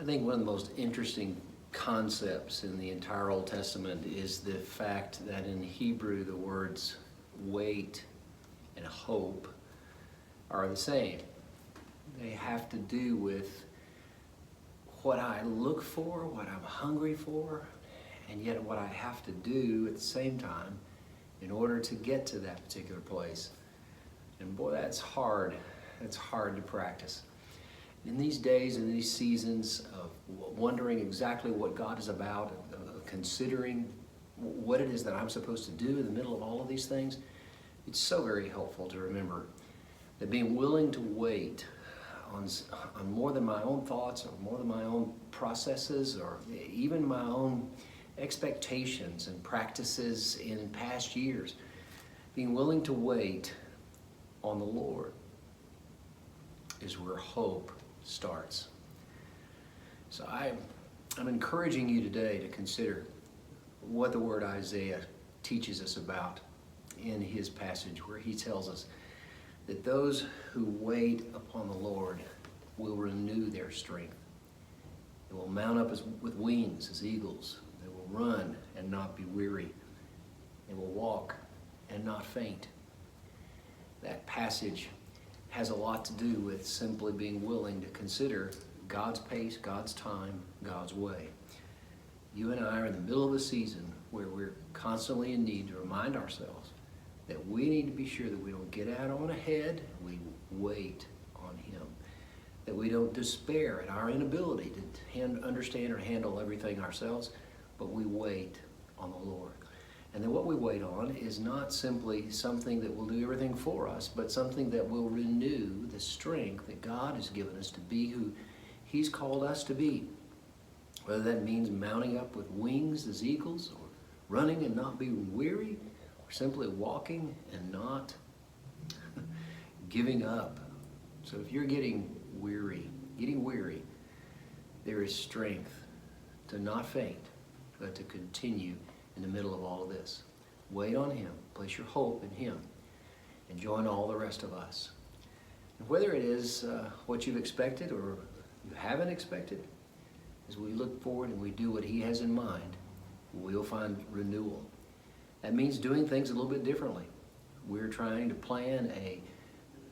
I think one of the most interesting concepts in the entire Old Testament is the fact that in Hebrew the words wait and hope are the same. They have to do with what I look for, what I'm hungry for, and yet what I have to do at the same time in order to get to that particular place. And boy, that's hard. That's hard to practice. In these days and these seasons of wondering exactly what God is about, considering what it is that I'm supposed to do in the middle of all of these things, it's so very helpful to remember that being willing to wait on more than my own thoughts or more than my own processes or even my own expectations and practices in past years, being willing to wait on the Lord is where hope starts. So I'm encouraging you today to consider what the word Isaiah teaches us about in his passage, where he tells us that those who wait upon the Lord will renew their strength. They will mount up with wings as eagles. They will run and not be weary. They will walk and not faint. That passage has a lot to do with simply being willing to consider God's pace, God's time, God's way. You and I are in the middle of a season where we're constantly in need to remind ourselves that we need to be sure that we don't get out on ahead, we wait on Him. That we don't despair at our inability to understand or handle everything ourselves, but we wait on the Lord. And then what we wait on is not simply something that will do everything for us, but something that will renew the strength that God has given us to be who He's called us to be. Whether that means mounting up with wings as eagles, or running and not being weary, or simply walking and not giving up. So if you're getting weary, there is strength to not faint, but to continue in the middle of all of this. Wait on Him, place your hope in Him, and join all the rest of us. And whether it is what you've expected or you haven't expected, as we look forward and we do what He has in mind, we'll find renewal. That means doing things a little bit differently. We're trying to plan a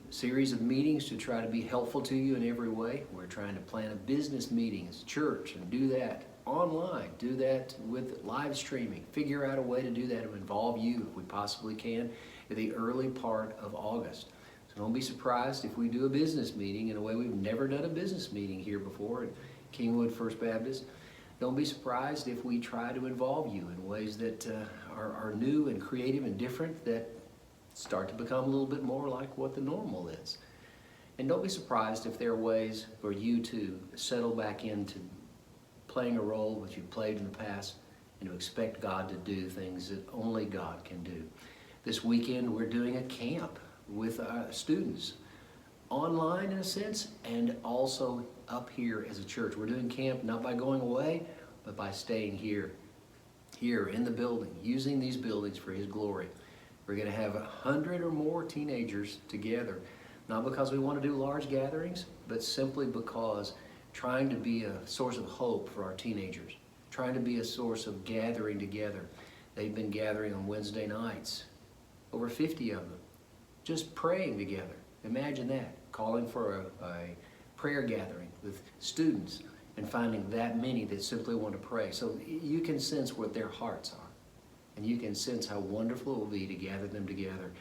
series of meetings to try to be helpful to you in every way. We're trying to plan a business meeting as a church and do that online, do that with live streaming, figure out a way to do that to involve you if we possibly can in the early part of August. So don't be surprised if we do a business meeting in a way we've never done a business meeting here before at Kingwood First Baptist. Don't be surprised if we try to involve you in ways that are new and creative and different, that start to become a little bit more like what the normal is. And don't be surprised if there are ways for you to settle back into playing a role which you've played in the past and to expect God to do things that only God can do. This weekend we're doing a camp with students, online in a sense, and also up here as a church. We're doing camp not by going away, but by staying here in the building, using these buildings for His glory. We're going to have 100 or more teenagers together, not because we want to do large gatherings, but simply because trying to be a source of hope for our teenagers, trying to be a source of gathering together. They've been gathering on Wednesday nights, over 50 of them, just praying together. Imagine that, calling for a prayer gathering with students and finding that many that simply want to pray. So you can sense what their hearts are, and you can sense how wonderful it will be to gather them together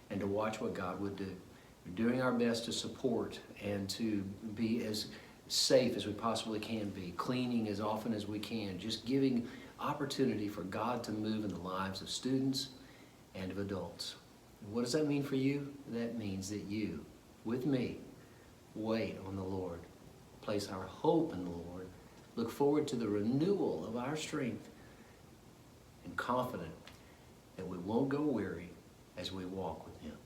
and to watch what God would do. We're doing our best to support and to be as safe as we possibly can be, cleaning as often as we can, just giving opportunity for God to move in the lives of students and of adults. What does that mean for you? That means that you, with me, wait on the Lord, place our hope in the Lord, look forward to the renewal of our strength, and confident that we won't go weary as we walk with Him.